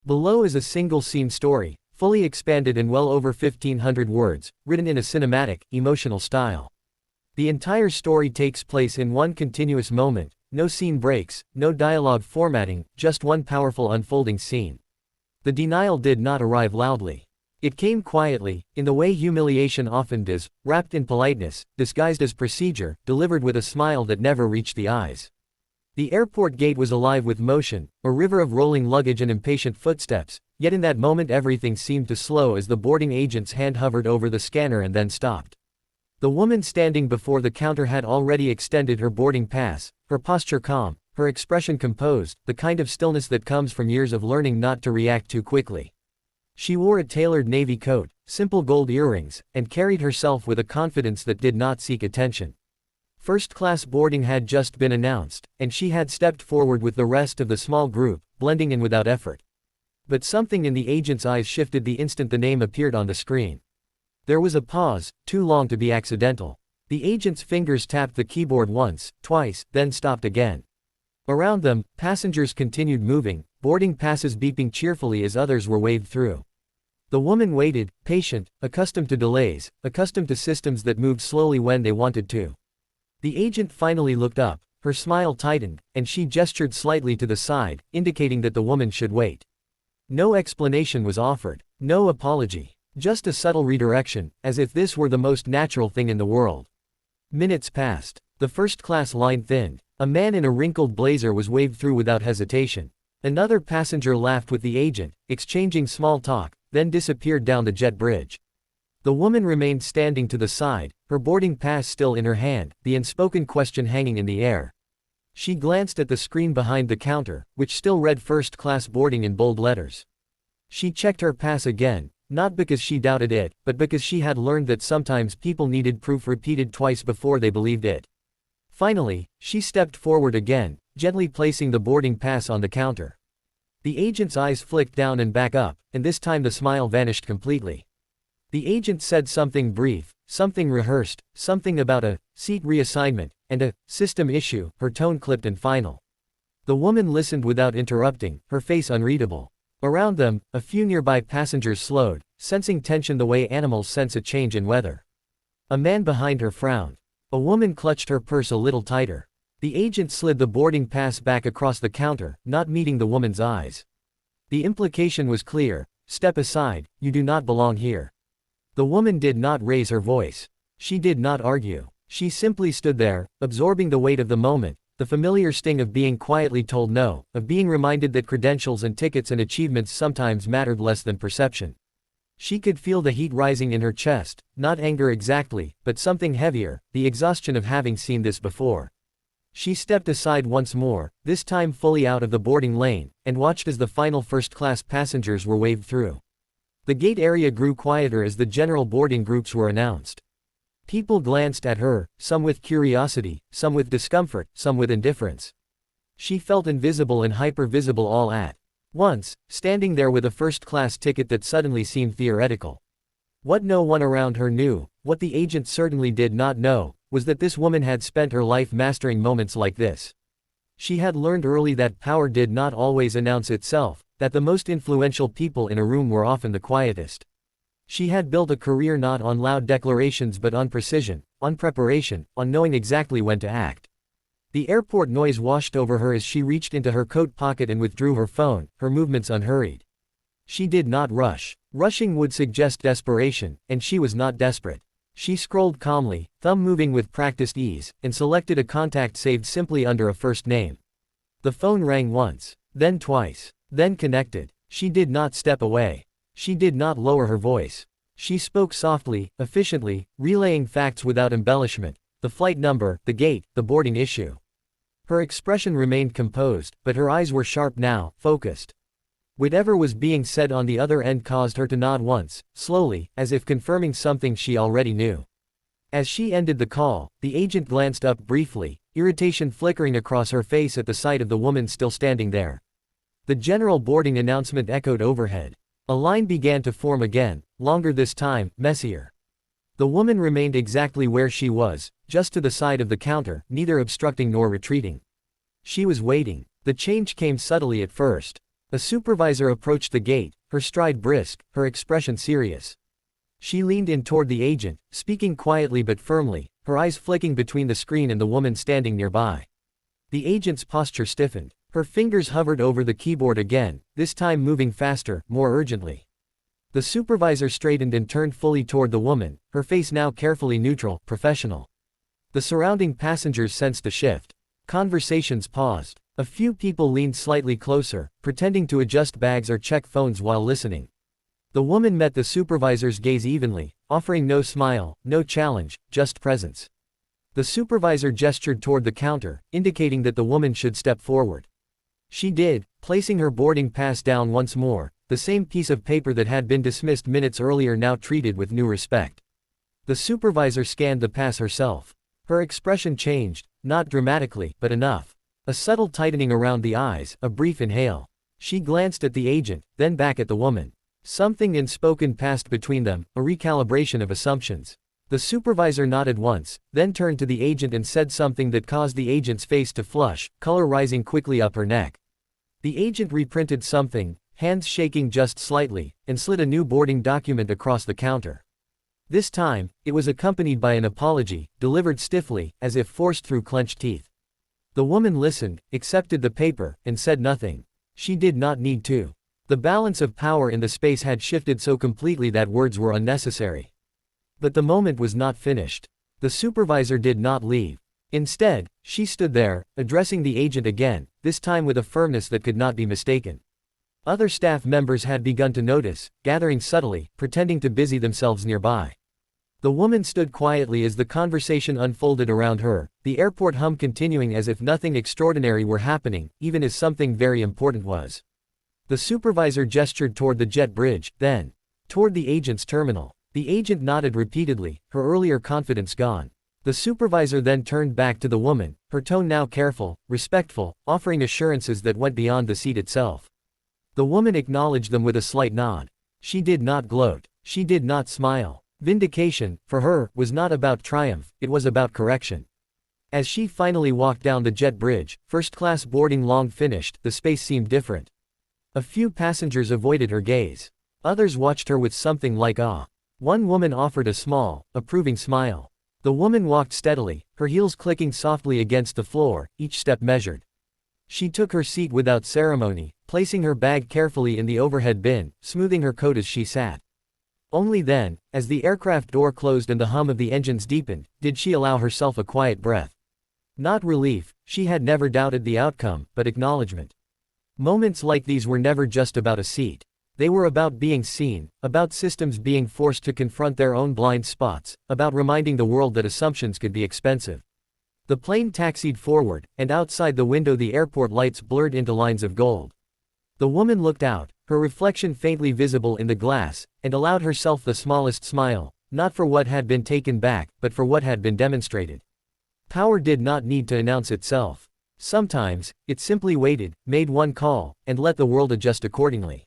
Below is a single-scene story, fully expanded in well over 1,500 words, written in a cinematic, emotional style. The entire story takes place in one continuous moment, no scene breaks, no dialogue formatting, just one powerful unfolding scene. The denial did not arrive loudly. It came quietly, in the way humiliation often does, wrapped in politeness, disguised as procedure, delivered with a smile that never reached the eyes. The airport gate was alive with motion, a river of rolling luggage and impatient footsteps, yet in that moment everything seemed to slow as the boarding agent's hand hovered over the scanner and then stopped. The woman standing before the counter had already extended her boarding pass, her posture calm, her expression composed, the kind of stillness that comes from years of learning not to react too quickly. She wore a tailored navy coat, simple gold earrings, and carried herself with a confidence that did not seek attention. First-class boarding had just been announced, and she had stepped forward with the rest of the small group, blending in without effort. But something in the agent's eyes shifted the instant the name appeared on the screen. There was a pause, too long to be accidental. The agent's fingers tapped the keyboard once, twice, then stopped again. Around them, passengers continued moving, boarding passes beeping cheerfully as others were waved through. The woman waited, patient, accustomed to delays, accustomed to systems that moved slowly when they wanted to. The agent finally looked up, her smile tightened, and she gestured slightly to the side, indicating that the woman should wait. No explanation was offered, no apology, just a subtle redirection, as if this were the most natural thing in the world. Minutes passed. The first-class line thinned. A man in a wrinkled blazer was waved through without hesitation. Another passenger laughed with the agent, exchanging small talk, then disappeared down the jet bridge. The woman remained standing to the side, her boarding pass still in her hand, the unspoken question hanging in the air. She glanced at the screen behind the counter, which still read first-class boarding in bold letters. She checked her pass again, not because she doubted it, but because she had learned that sometimes people needed proof repeated twice before they believed it. Finally, she stepped forward again, gently placing the boarding pass on the counter. The agent's eyes flicked down and back up, and this time the smile vanished completely. The agent said something brief, something rehearsed, something about a seat reassignment, and a system issue, her tone clipped and final. The woman listened without interrupting, her face unreadable. Around them, a few nearby passengers slowed, sensing tension the way animals sense a change in weather. A man behind her frowned. A woman clutched her purse a little tighter. The agent slid the boarding pass back across the counter, not meeting the woman's eyes. The implication was clear: step aside, you do not belong here. The woman did not raise her voice. She did not argue. She simply stood there, absorbing the weight of the moment, the familiar sting of being quietly told no, of being reminded that credentials and tickets and achievements sometimes mattered less than perception. She could feel the heat rising in her chest, not anger exactly, but something heavier, the exhaustion of having seen this before. She stepped aside once more, this time fully out of the boarding lane, and watched as the final first-class passengers were waved through. The gate area grew quieter as the general boarding groups were announced. People glanced at her, some with curiosity, some with discomfort, some with indifference. She felt invisible and hyper-visible all at once, standing there with a first-class ticket that suddenly seemed theoretical. What no one around her knew, what the agent certainly did not know, was that this woman had spent her life mastering moments like this. She had learned early that power did not always announce itself, that the most influential people in a room were often the quietest. She had built a career not on loud declarations but on precision, on preparation, on knowing exactly when to act. The airport noise washed over her as she reached into her coat pocket and withdrew her phone, her movements unhurried. She did not rush. Rushing would suggest desperation, and she was not desperate. She scrolled calmly, thumb moving with practiced ease, and selected a contact saved simply under a first name. The phone rang once, then twice, then connected. She did not step away. She did not lower her voice. She spoke softly, efficiently, relaying facts without embellishment: the flight number, the gate, the boarding issue. Her expression remained composed, but her eyes were sharp now, focused. Whatever was being said on the other end caused her to nod once, slowly, as if confirming something she already knew. As she ended the call, the agent glanced up briefly, irritation flickering across her face at the sight of the woman still standing there. The general boarding announcement echoed overhead. A line began to form again, longer this time, messier. The woman remained exactly where she was, just to the side of the counter, neither obstructing nor retreating. She was waiting. The change came subtly at first. A supervisor approached the gate, her stride brisk, her expression serious. She leaned in toward the agent, speaking quietly but firmly, her eyes flicking between the screen and the woman standing nearby. The agent's posture stiffened. Her fingers hovered over the keyboard again, this time moving faster, more urgently. The supervisor straightened and turned fully toward the woman, her face now carefully neutral, professional. The surrounding passengers sensed a shift. Conversations paused. A few people leaned slightly closer, pretending to adjust bags or check phones while listening. The woman met the supervisor's gaze evenly, offering no smile, no challenge, just presence. The supervisor gestured toward the counter, indicating that the woman should step forward. She did, placing her boarding pass down once more, the same piece of paper that had been dismissed minutes earlier now treated with new respect. The supervisor scanned the pass herself. Her expression changed, not dramatically, but enough. A subtle tightening around the eyes, a brief inhale. She glanced at the agent, then back at the woman. Something unspoken passed between them, a recalibration of assumptions. The supervisor nodded once, then turned to the agent and said something that caused the agent's face to flush, color rising quickly up her neck. The agent reprinted something, hands shaking just slightly, and slid a new boarding document across the counter. This time, it was accompanied by an apology, delivered stiffly, as if forced through clenched teeth. The woman listened, accepted the paper, and said nothing. She did not need to. The balance of power in the space had shifted so completely that words were unnecessary. But the moment was not finished. The supervisor did not leave. Instead, she stood there, addressing the agent again, this time with a firmness that could not be mistaken. Other staff members had begun to notice, gathering subtly, pretending to busy themselves nearby. The woman stood quietly as the conversation unfolded around her, the airport hum continuing as if nothing extraordinary were happening, even as something very important was. The supervisor gestured toward the jet bridge, then toward the agent's terminal. The agent nodded repeatedly, her earlier confidence gone. The supervisor then turned back to the woman, her tone now careful, respectful, offering assurances that went beyond the seat itself. The woman acknowledged them with a slight nod. She did not gloat. She did not smile. Vindication, for her, was not about triumph, it was about correction. As she finally walked down the jet bridge, first-class boarding long finished, the space seemed different. A few passengers avoided her gaze. Others watched her with something like awe. One woman offered a small, approving smile. The woman walked steadily, her heels clicking softly against the floor, each step measured. She took her seat without ceremony, placing her bag carefully in the overhead bin, smoothing her coat as she sat. Only then, as the aircraft door closed and the hum of the engines deepened, did she allow herself a quiet breath. Not relief, she had never doubted the outcome, but acknowledgement. Moments like these were never just about a seat. They were about being seen, about systems being forced to confront their own blind spots, about reminding the world that assumptions could be expensive. The plane taxied forward, and outside the window the airport lights blurred into lines of gold. The woman looked out, her reflection faintly visible in the glass, and allowed herself the smallest smile, not for what had been taken back, but for what had been demonstrated. Power did not need to announce itself. Sometimes, it simply waited, made one call, and let the world adjust accordingly.